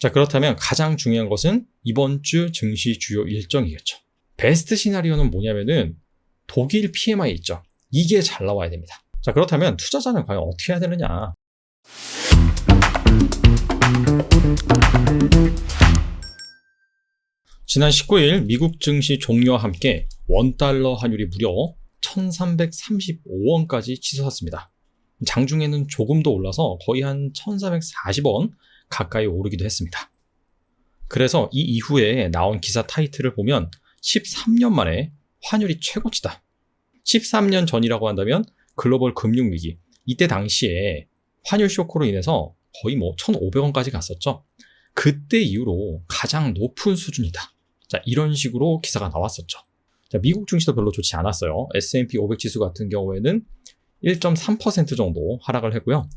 자, 그렇다면 가장 중요한 것은 이번 주 증시 주요 일정이겠죠. 베스트 시나리오는 뭐냐면은 독일 PMI 있죠. 이게 잘 나와야 됩니다. 자, 그렇다면 투자자는 과연 어떻게 해야 되느냐? 지난 19일 미국 증시 종료와 함께 원달러 환율이 무려 1335원까지 치솟았습니다. 장중에는 조금 더 올라서 거의 한 1440원 가까이 오르기도 했습니다. 그래서 이 이후에 나온 기사 타이틀을 보면 13년 만에 환율이 최고치다. 13년 전이라고 한다면 글로벌 금융위기, 이때 당시에 환율 쇼크로 인해서 거의 1,500원까지 갔었죠. 그때 이후로 가장 높은 수준이다. 자, 이런 식으로 기사가 나왔었죠. 자, 미국 증시도 별로 좋지 않았어요. S&P 500 지수 같은 경우에는 1.3% 정도 하락을 했고요.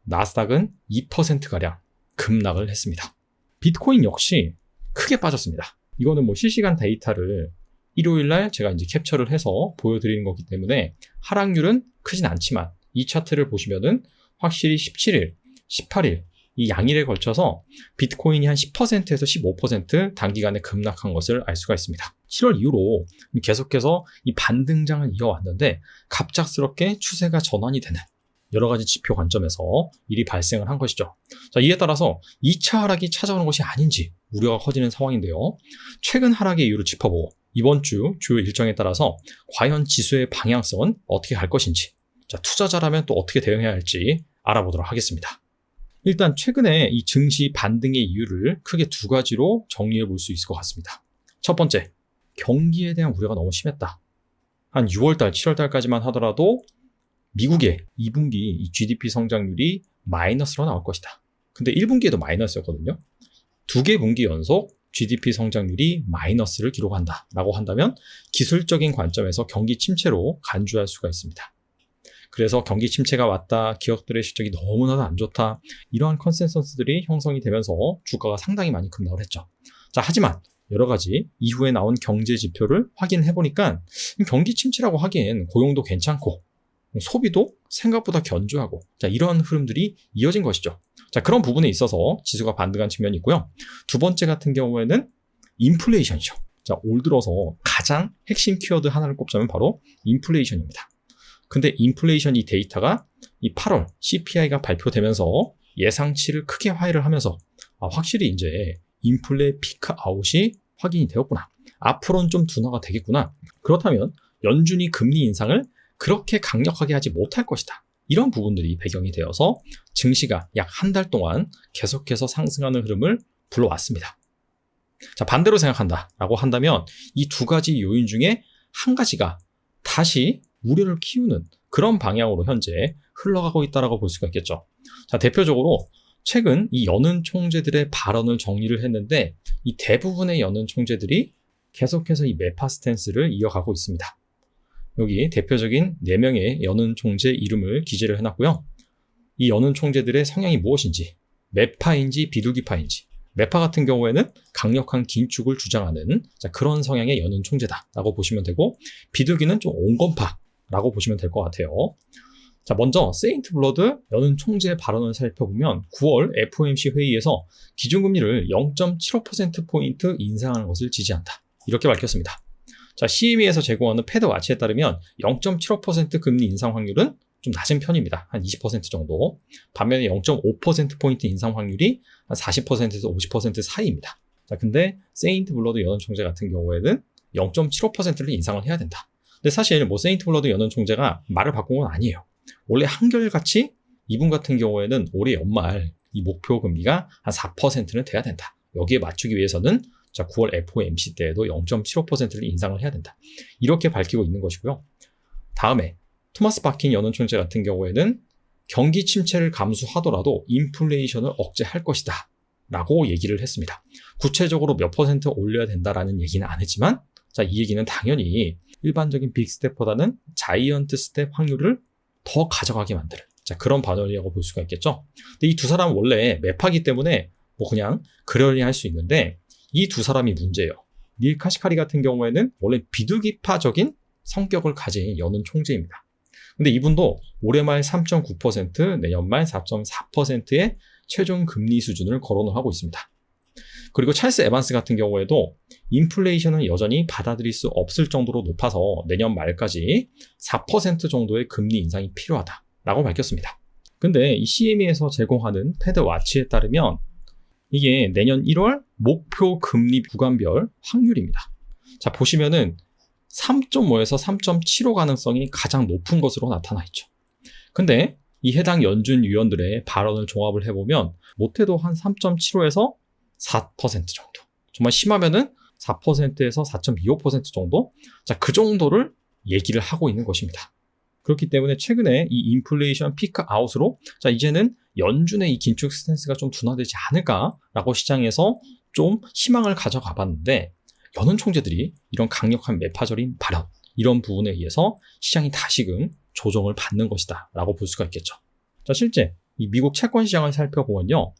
나스닥은 2%가량 급락을 했습니다. 비트코인 역시 크게 빠졌습니다. 이거는 실시간 데이터를 일요일날 제가 이제 캡처를 해서 보여드리는 거기 때문에 하락률은 크진 않지만 이 차트를 보시면은 확실히 17일, 18일 이 양일에 걸쳐서 비트코인이 한 10%에서 15% 단기간에 급락한 것을 알 수가 있습니다. 7월 이후로 계속해서 이 반등장을 이어왔는데 갑작스럽게 추세가 전환이 되는 여러 가지 지표 관점에서 일이 발생을 한 것이죠. 자, 이에 따라서 2차 하락이 찾아오는 것이 아닌지 우려가 커지는 상황인데요. 최근 하락의 이유를 짚어보고 이번 주 주요 일정에 따라서 과연 지수의 방향성은 어떻게 갈 것인지, 자, 투자자라면 또 어떻게 대응해야 할지 알아보도록 하겠습니다. 일단 최근에 이 증시 반등의 이유를 크게 두 가지로 정리해 볼 수 있을 것 같습니다. 첫 번째, 경기에 대한 우려가 너무 심했다. 한 6월달, 7월달까지만 하더라도 미국의 2분기 이 GDP 성장률이 마이너스로 나올 것이다. 근데 1분기에도 마이너스였거든요. 두 개 분기 연속 GDP 성장률이 마이너스를 기록한다 라고 한다면 기술적인 관점에서 경기 침체로 간주할 수가 있습니다. 그래서 경기 침체가 왔다, 기업들의 실적이 너무나도 안 좋다, 이러한 컨센서스들이 형성이 되면서 주가가 상당히 많이 급락을 했죠. 자, 하지만 여러 가지 이후에 나온 경제 지표를 확인해 보니까 경기 침체라고 하기엔 고용도 괜찮고 소비도 생각보다 견조하고, 자, 이런 흐름들이 이어진 것이죠. 자, 그런 부분에 있어서 지수가 반등한 측면이 있고요. 두 번째 같은 경우에는 인플레이션이죠. 자, 올 들어서 가장 핵심 키워드 하나를 꼽자면 바로 인플레이션입니다. 근데 인플레이션 이 데이터가 이 8월 CPI가 발표되면서 예상치를 크게 하회를 하면서 확실히 이제 인플레 피크 아웃이 확인이 되었구나. 앞으로는 좀 둔화가 되겠구나. 그렇다면 연준이 금리 인상을 그렇게 강력하게 하지 못할 것이다. 이런 부분들이 배경이 되어서 증시가 약 한 달 동안 계속해서 상승하는 흐름을 불러왔습니다. 자, 반대로 생각한다라고 한다면 이 두 가지 요인 중에 한 가지가 다시 우려를 키우는 그런 방향으로 현재 흘러가고 있다라고 볼 수가 있겠죠. 자, 대표적으로 최근 이 연은 총재들의 발언을 정리를 했는데 이 대부분의 연은 총재들이 계속해서 이 매파 스탠스를 이어가고 있습니다. 여기 대표적인 4명의 연은 총재 이름을 기재를 해놨고요. 이 연은 총재들의 성향이 무엇인지, 매파인지 비둘기파인지, 매파 같은 경우에는 강력한 긴축을 주장하는, 자, 그런 성향의 연은 총재다라고 보시면 되고, 비둘기는 좀 온건파라고 보시면 될 것 같아요. 자, 먼저 세인트 블러드 연은 총재의 발언을 살펴보면 9월 FOMC 회의에서 기준금리를 0.75%포인트 인상하는 것을 지지한다, 이렇게 밝혔습니다. 자, CME에서 제공하는 패드 와치에 따르면 0.75% 금리 인상 확률은 좀 낮은 편입니다. 한 20% 정도. 반면에 0.5%포인트 인상 확률이 한 40%에서 50% 사이입니다. 자, 근데 세인트 블러드 연은 총재 같은 경우에는 0.75%를 인상을 해야 된다. 근데 사실 세인트 블러드 연은 총재가 말을 바꾼 건 아니에요. 원래 한결같이 이분 같은 경우에는 올해 연말 이 목표 금리가 한 4%는 돼야 된다. 여기에 맞추기 위해서는 자, 9월 FOMC 때에도 0.75%를 인상을 해야 된다. 이렇게 밝히고 있는 것이고요. 다음에 토마스 바킨 연은 총재 같은 경우에는 경기 침체를 감수하더라도 인플레이션을 억제할 것이다 라고 얘기를 했습니다. 구체적으로 몇 퍼센트 올려야 된다라는 얘기는 안 했지만, 자, 이 얘기는 당연히 일반적인 빅스텝보다는 자이언트 스텝 확률을 더 가져가게 만드는, 자, 그런 발언이라고 볼 수가 있겠죠. 근데 이 두 사람은 원래 매파기 때문에 그냥 그러려니 할 수 있는데 이 두 사람이 문제예요. 닐 카시카리 같은 경우에는 원래 비둘기파적인 성격을 가진 연은 총재입니다. 근데 이분도 올해 말 3.9%, 내년 말 4.4%의 최종 금리 수준을 거론을 하고 있습니다. 그리고 찰스 에반스 같은 경우에도 인플레이션은 여전히 받아들일 수 없을 정도로 높아서 내년 말까지 4% 정도의 금리 인상이 필요하다라고 밝혔습니다. 근데 이 CME에서 제공하는 패드 와치에 따르면 이게 내년 1월 목표 금리 구간별 확률입니다. 자, 보시면은 3.5에서 3.75 가능성이 가장 높은 것으로 나타나 있죠. 근데 이 해당 연준 위원들의 발언을 종합을 해보면 못해도 한 3.75에서 4% 정도, 정말 심하면은 4%에서 4.25% 정도, 자, 그 정도를 얘기를 하고 있는 것입니다. 그렇기 때문에 최근에 이 인플레이션 피크 아웃으로 자, 이제는 연준의 이 긴축 스탠스가 좀 둔화되지 않을까라고 시장에서 좀 희망을 가져가 봤는데, 연은 총재들이 이런 강력한 매파적인 발언, 이런 부분에 의해서 시장이 다시금 조정을 받는 것이다 라고 볼 수가 있겠죠. 자, 실제 이 미국 채권 시장을 살펴보면요,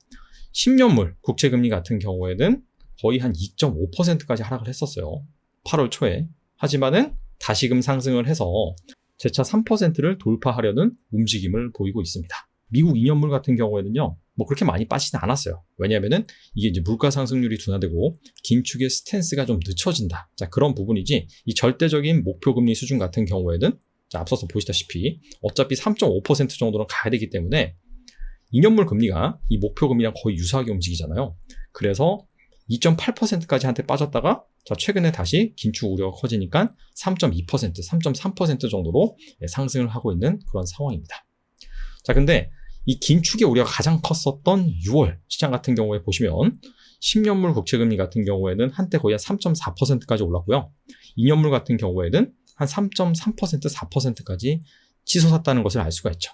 10년물 국채금리 같은 경우에는 거의 한 2.5%까지 하락을 했었어요. 8월 초에. 하지만은 다시금 상승을 해서 재차 3%를 돌파하려는 움직임을 보이고 있습니다. 미국 2년물 같은 경우에는요, 뭐 그렇게 많이 빠지진 않았어요. 왜냐하면은 이게 이제 물가 상승률이 둔화되고 긴축의 스탠스가 좀 늦춰진다. 자, 그런 부분이지, 이 절대적인 목표 금리 수준 같은 경우에는 자, 앞서서 보시다시피 어차피 3.5% 정도는 가야 되기 때문에 2년물 금리가 이 목표 금리랑 거의 유사하게 움직이잖아요. 그래서 2.8%까지 한때 빠졌다가 자, 최근에 다시 긴축 우려가 커지니까 3.2%, 3.3% 정도로 상승을 하고 있는 그런 상황입니다. 자, 근데 이 긴축의 우려가 가장 컸었던 6월 시장 같은 경우에 보시면 10년물 국채금리 같은 경우에는 한때 거의 한 3.4%까지 올랐고요. 2년물 같은 경우에는 한 3.3%, 4%까지 치솟았다는 것을 알 수가 있죠.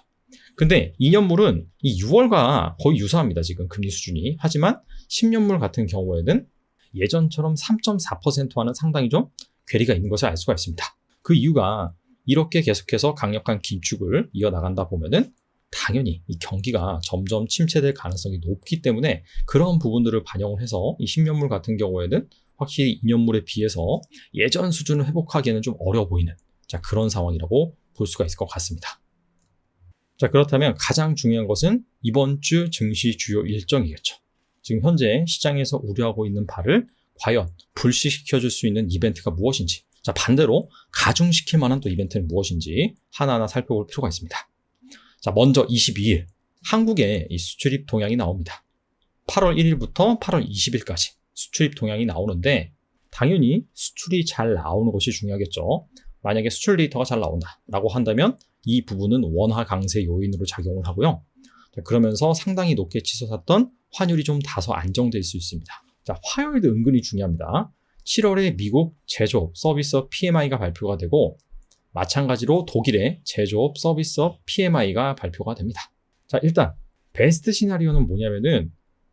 근데 2년물은 이 6월과 거의 유사합니다. 지금 금리 수준이. 하지만 10년물 같은 경우에는 예전처럼 3.4%와는 상당히 좀 괴리가 있는 것을 알 수가 있습니다. 그 이유가 이렇게 계속해서 강력한 긴축을 이어나간다 보면은 당연히 이 경기가 점점 침체될 가능성이 높기 때문에 그런 부분들을 반영을 해서 이 10년물 같은 경우에는 확실히 2년물에 비해서 예전 수준을 회복하기에는 좀 어려워 보이는 자, 그런 상황이라고 볼 수가 있을 것 같습니다. 자, 그렇다면 가장 중요한 것은 이번 주 증시 주요 일정이겠죠. 지금 현재 시장에서 우려하고 있는 바를 과연 불식시켜줄 수 있는 이벤트가 무엇인지, 자, 반대로 가중시킬 만한 또 이벤트는 무엇인지 하나하나 살펴볼 필요가 있습니다. 자, 먼저 22일 한국의 이 수출입 동향이 나옵니다. 8월 1일부터 8월 20일까지 수출입 동향이 나오는데 당연히 수출이 잘 나오는 것이 중요하겠죠. 만약에 수출 데이터가 잘 나온다라고 한다면 이 부분은 원화 강세 요인으로 작용을 하고요. 자, 그러면서 상당히 높게 치솟았던 환율이 좀 다소 안정될 수 있습니다. 자, 화요일도 은근히 중요합니다. 7월에 미국 제조업 서비스업 PMI가 발표가 되고 마찬가지로 독일의 제조업 서비스업 PMI가 발표가 됩니다. 자, 일단 베스트 시나리오는 뭐냐면은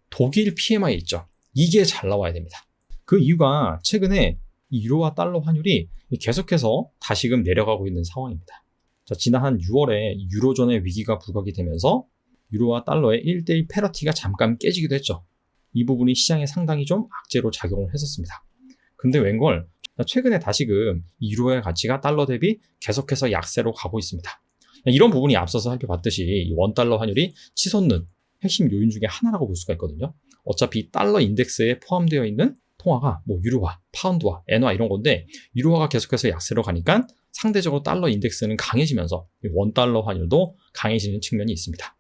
독일 PMI 있죠. 이게 잘 나와야 됩니다. 그 이유가 최근에 이 유로와 달러 환율이 계속해서 다시금 내려가고 있는 상황입니다. 자, 지난 6월에 유로존의 위기가 부각이 되면서 유로와 달러의 1대1 패러티가 잠깐 깨지기도 했죠. 이 부분이 시장에 상당히 좀 악재로 작용을 했었습니다. 근데 웬걸 최근에 다시금 이 유로의 가치가 달러 대비 계속해서 약세로 가고 있습니다. 이런 부분이 앞서서 살펴봤듯이 원달러 환율이 치솟는 핵심 요인 중에 하나라고 볼 수가 있거든요. 어차피 달러 인덱스에 포함되어 있는 통화가 뭐 유로화, 파운드화, 엔화 이런 건데 유로화가 계속해서 약세로 가니까 상대적으로 달러 인덱스는 강해지면서 원달러 환율도 강해지는 측면이 있습니다.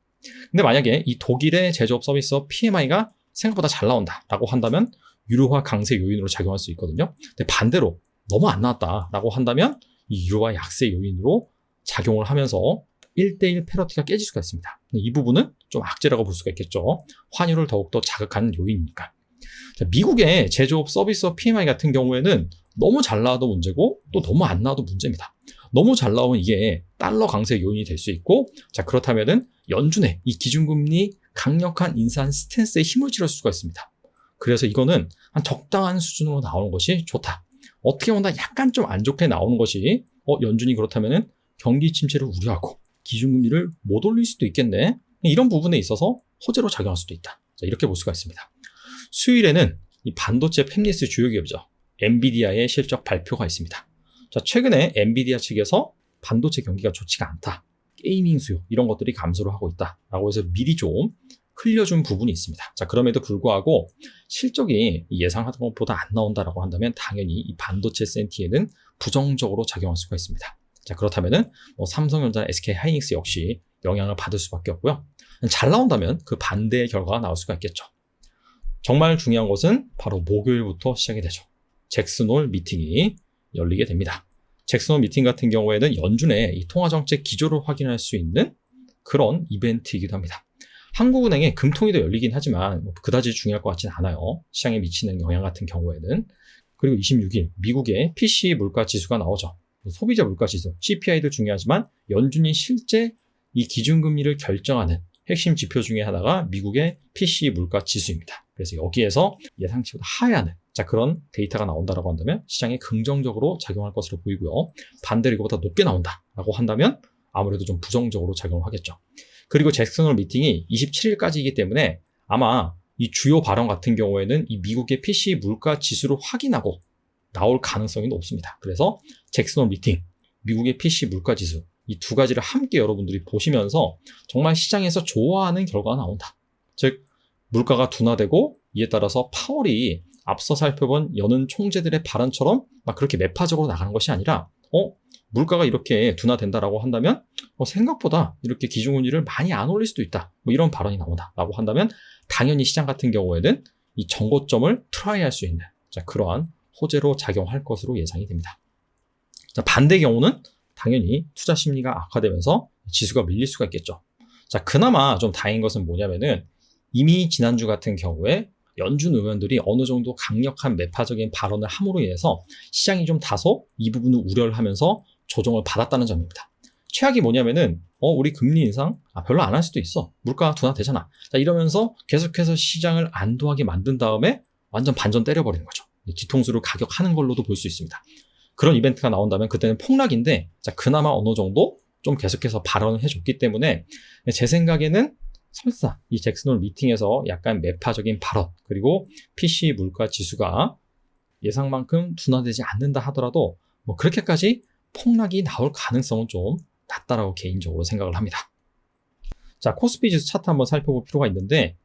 근데 만약에 이 독일의 제조업 서비스업 PMI가 생각보다 잘 나온다라고 한다면 유로화 강세 요인으로 작용할 수 있거든요. 근데 반대로 너무 안 나왔다라고 한다면 이 유로화 약세 요인으로 작용을 하면서 1대1 패러티가 깨질 수가 있습니다. 이 부분은 좀 악재라고 볼 수가 있겠죠. 환율을 더욱더 자극하는 요인이니까. 자, 미국의 제조업 서비스업 PMI 같은 경우에는 너무 잘 나와도 문제고 또 너무 안 나와도 문제입니다. 너무 잘 나오면 이게 달러 강세 요인이 될 수 있고, 자, 그렇다면은 연준의 이 기준금리 강력한 인상 스탠스에 힘을 실을 수가 있습니다. 그래서 이거는 한 적당한 수준으로 나오는 것이 좋다. 어떻게 보면 약간 좀 안 좋게 나오는 것이 연준이 그렇다면은 경기 침체를 우려하고 기준금리를 못 올릴 수도 있겠네. 이런 부분에 있어서 호재로 작용할 수도 있다. 자, 이렇게 볼 수가 있습니다. 수요일에는 이 반도체 팹리스 주요 기업이죠. 엔비디아의 실적 발표가 있습니다. 자, 최근에 엔비디아 측에서 반도체 경기가 좋지가 않다. 게이밍 수요 이런 것들이 감소를 하고 있다라고 해서 미리 좀 흘려준 부분이 있습니다. 자, 그럼에도 불구하고 실적이 예상하던 것보다 안 나온다라고 한다면 당연히 이 반도체 센티에는 부정적으로 작용할 수가 있습니다. 자, 그렇다면은 삼성전자, SK하이닉스 역시 영향을 받을 수밖에 없고요. 잘 나온다면 그 반대의 결과가 나올 수가 있겠죠. 정말 중요한 것은 바로 목요일부터 시작이 되죠. 잭슨홀 미팅이 열리게 됩니다. 잭슨홀 미팅 같은 경우에는 연준의 이 통화정책 기조를 확인할 수 있는 그런 이벤트이기도 합니다. 한국은행의 금통위도 열리긴 하지만 그다지 중요할 것 같지는 않아요. 시장에 미치는 영향 같은 경우에는. 그리고 26일 미국의 PCE 물가 지수가 나오죠. 소비자 물가 지수, CPI도 중요하지만 연준이 실제 이 기준금리를 결정하는 핵심 지표 중에 하나가 미국의 PCE 물가 지수입니다. 그래서 여기에서 예상치보다 하회하는 그런 데이터가 나온다라고 한다면 시장에 긍정적으로 작용할 것으로 보이고요. 반대로 이거보다 높게 나온다라고 한다면 아무래도 좀 부정적으로 작용을 하겠죠. 그리고 잭슨홀 미팅이 27일까지이기 때문에 아마 이 주요 발언 같은 경우에는 이 미국의 PCE 물가 지수를 확인하고 나올 가능성이 높습니다. 그래서 잭슨홀 미팅, 미국의 PCE 물가 지수 이 두 가지를 함께 여러분들이 보시면서 정말 시장에서 좋아하는 결과가 나온다. 즉 물가가 둔화되고 이에 따라서 파월이 앞서 살펴본 여는 총재들의 발언처럼 막 그렇게 매파적으로 나가는 것이 아니라 물가가 이렇게 둔화된다라고 한다면 생각보다 이렇게 기준금리를 많이 안 올릴 수도 있다. 이런 발언이 나온다라고 한다면 당연히 시장 같은 경우에는 이 정고점을 트라이할 수 있는 그러한 호재로 작용할 것으로 예상이 됩니다. 반대 경우는 당연히 투자 심리가 악화되면서 지수가 밀릴 수가 있겠죠. 그나마 좀 다행인 것은 뭐냐면은 이미 지난주 같은 경우에 연준 의원들이 어느 정도 강력한 매파적인 발언을 함으로 인해서 시장이 좀 다소 이 부분을 우려를 하면서 조정을 받았다는 점입니다. 최악이 뭐냐면은 우리 금리 인상 별로 안 할 수도 있어. 물가 둔화되잖아. 이러면서 계속해서 시장을 안도하게 만든 다음에 완전 반전 때려버리는 거죠. 뒤통수를 가격하는 걸로도 볼 수 있습니다. 그런 이벤트가 나온다면 그때는 폭락인데 그나마 어느 정도 좀 계속해서 발언을 해줬기 때문에 제 생각에는 설사 이 잭슨홀 미팅에서 약간 매파적인 발언 그리고 PCE 물가 지수가 예상만큼 둔화되지 않는다 하더라도 그렇게까지 폭락이 나올 가능성은 좀 낮다라고 개인적으로 생각을 합니다. 코스피 지수 차트 한번 살펴볼 필요가 있는데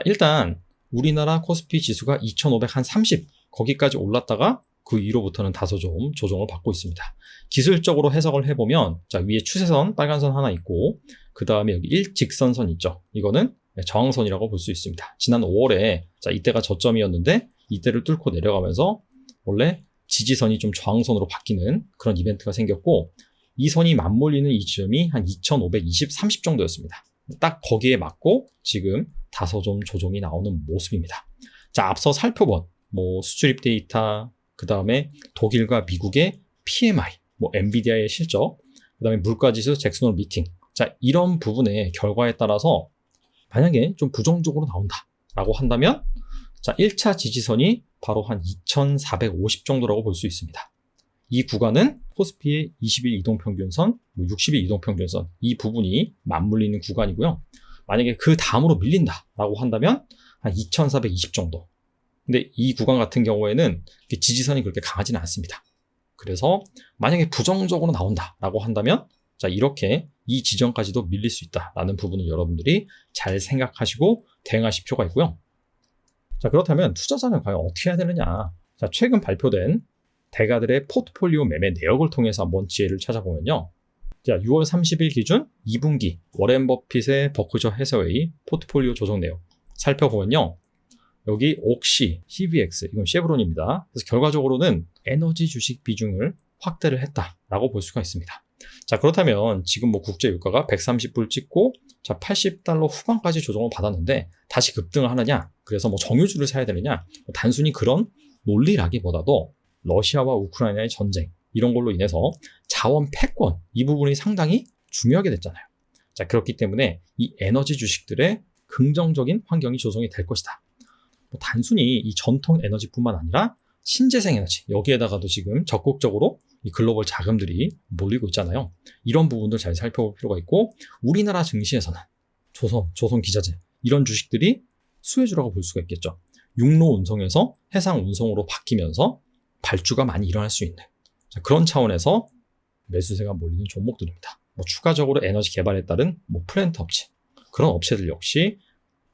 일단 우리나라 코스피 지수가 2530 거기까지 올랐다가 그 이후로부터는 다소 좀 조정을 받고 있습니다. 기술적으로 해석을 해보면 위에 추세선 빨간 선 하나 있고 그 다음에 여기 일직선선 있죠. 이거는 저항선이라고 볼 수 있습니다. 지난 5월에 이때가 저점이었는데 이때를 뚫고 내려가면서 원래 지지선이 좀 저항선으로 바뀌는 그런 이벤트가 생겼고 이 선이 맞물리는 이 지점이 한 2520, 30 정도였습니다. 딱 거기에 맞고 지금 다소 좀 조정이 나오는 모습입니다. 앞서 살펴본 수출입 데이터 그 다음에 독일과 미국의 PMI, 엔비디아의 실적, 그 다음에 물가지수, 잭슨홀 미팅. 이런 부분의 결과에 따라서 만약에 좀 부정적으로 나온다라고 한다면 1차 지지선이 바로 한 2450 정도라고 볼 수 있습니다. 이 구간은 코스피의 20일 이동평균선, 60일 이동평균선 이 부분이 맞물리는 구간이고요. 만약에 그 다음으로 밀린다라고 한다면 한 2420 정도. 근데 이 구간 같은 경우에는 지지선이 그렇게 강하지는 않습니다. 그래서 만약에 부정적으로 나온다라고 한다면 이렇게 이 지점까지도 밀릴 수 있다라는 부분을 여러분들이 잘 생각하시고 대응하실 필요가 있고요. 그렇다면 투자자는 과연 어떻게 해야 되느냐? 최근 발표된 대가들의 포트폴리오 매매 내역을 통해서 한번 지혜를 찾아보면요. 6월 30일 기준 2분기 워렌 버핏의 버크셔 해서웨이 포트폴리오 조정 내역 살펴보면요. 여기 옥시, CVX, 이건 쉐브론입니다. 그래서 결과적으로는 에너지 주식 비중을 확대를 했다라고 볼 수가 있습니다. 그렇다면 지금 국제 유가가 130불 찍고 80달러 후반까지 조정을 받았는데 다시 급등을 하느냐? 그래서 정유주를 사야 되느냐? 단순히 그런 논리라기보다도 러시아와 우크라이나의 전쟁 이런 걸로 인해서 자원 패권 이 부분이 상당히 중요하게 됐잖아요. 그렇기 때문에 이 에너지 주식들의 긍정적인 환경이 조성이 될 것이다. 단순히 이 전통 에너지뿐만 아니라 신재생 에너지 여기에다가도 지금 적극적으로 이 글로벌 자금들이 몰리고 있잖아요. 이런 부분들 잘 살펴볼 필요가 있고 우리나라 증시에서는 조선기자재 이런 주식들이 수혜주라고 볼 수가 있겠죠. 육로 운송에서 해상 운송으로 바뀌면서 발주가 많이 일어날 수 있는 그런 차원에서 매수세가 몰리는 종목들입니다. 추가적으로 에너지 개발에 따른 플랜트 업체 그런 업체들 역시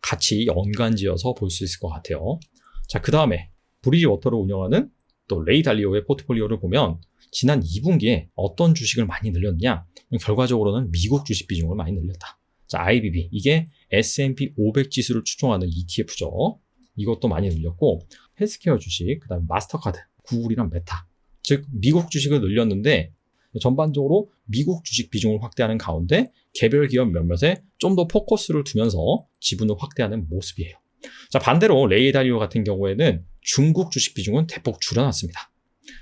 같이 연관지어서 볼 수 있을 것 같아요. 자, 그 다음에 브리지워터를 운영하는 또 레이 달리오의 포트폴리오를 보면 지난 2분기에 어떤 주식을 많이 늘렸냐? 결과적으로는 미국 주식 비중을 많이 늘렸다. 자, IBB, 이게 S&P 500 지수를 추종하는 ETF죠. 이것도 많이 늘렸고, 헬스케어 주식, 그 다음에 마스터카드, 구글이랑 메타. 즉, 미국 주식을 늘렸는데 전반적으로 미국 주식 비중을 확대하는 가운데 개별 기업 몇몇에 좀 더 포커스를 두면서 지분을 확대하는 모습이에요. 자, 반대로 레이 달리오 같은 경우에는 중국 주식 비중은 대폭 줄여놨습니다.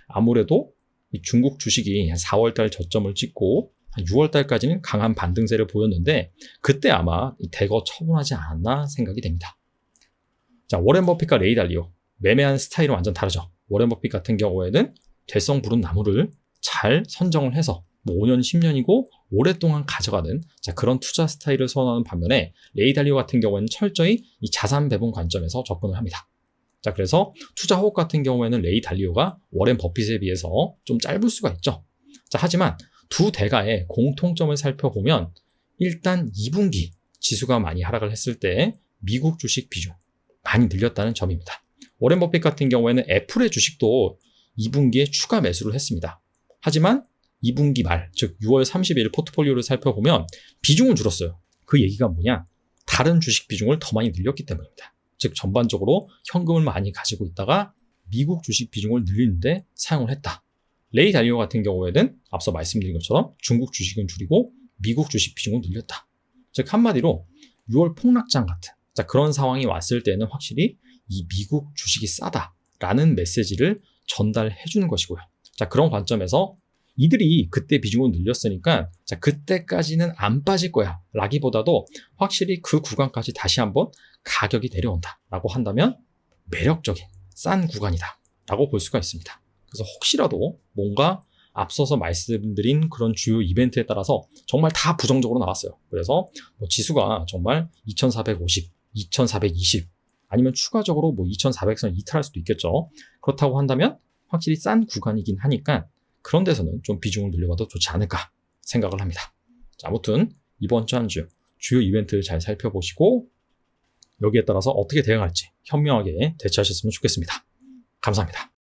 아무래도 이 중국 주식이 한 4월달 저점을 찍고 한 6월달까지는 강한 반등세를 보였는데 그때 아마 대거 처분하지 않았나 생각이 됩니다. 자, 워렌 버핏과 레이 달리오 매매하는 스타일은 완전 다르죠. 워렌 버핏 같은 경우에는 되성 부른 나무를 잘 선정을 해서 5년, 10년이고 오랫동안 가져가는 그런 투자 스타일을 선호하는 반면에 레이 달리오 같은 경우에는 철저히 이 자산 배분 관점에서 접근을 합니다. 자, 그래서 투자 호흡 같은 경우에는 레이 달리오가 워렌 버핏에 비해서 좀 짧을 수가 있죠. 자, 하지만 두 대가의 공통점을 살펴보면 일단 2분기 지수가 많이 하락을 했을 때 미국 주식 비중 많이 늘렸다는 점입니다. 워렌 버핏 같은 경우에는 애플의 주식도 2분기에 추가 매수를 했습니다. 하지만 2분기 말, 즉 6월 30일 포트폴리오를 살펴보면 비중은 줄었어요. 그 얘기가 뭐냐? 다른 주식 비중을 더 많이 늘렸기 때문입니다. 즉 전반적으로 현금을 많이 가지고 있다가 미국 주식 비중을 늘리는데 사용을 했다. 레이 달리오 같은 경우에는 앞서 말씀드린 것처럼 중국 주식은 줄이고 미국 주식 비중을 늘렸다. 즉 한마디로 6월 폭락장 같은 그런 상황이 왔을 때는 확실히 이 미국 주식이 싸다라는 메시지를 전달해 주는 것이고요. 자, 그런 관점에서 이들이 그때 비중을 늘렸으니까 그때까지는 안 빠질 거야 라기보다도 확실히 그 구간까지 다시 한번 가격이 내려온다 라고 한다면 매력적인 싼 구간이다 라고 볼 수가 있습니다. 그래서 혹시라도 뭔가 앞서서 말씀드린 그런 주요 이벤트에 따라서 정말 다 부정적으로 나왔어요. 그래서 지수가 정말 2450, 2420 아니면 추가적으로 2400선 이탈할 수도 있겠죠. 그렇다고 한다면 확실히 싼 구간이긴 하니까 그런 데서는 좀 비중을 늘려봐도 좋지 않을까 생각을 합니다. 자, 아무튼 이번 주 한 주 주요 이벤트를 잘 살펴보시고 여기에 따라서 어떻게 대응할지 현명하게 대처하셨으면 좋겠습니다. 감사합니다.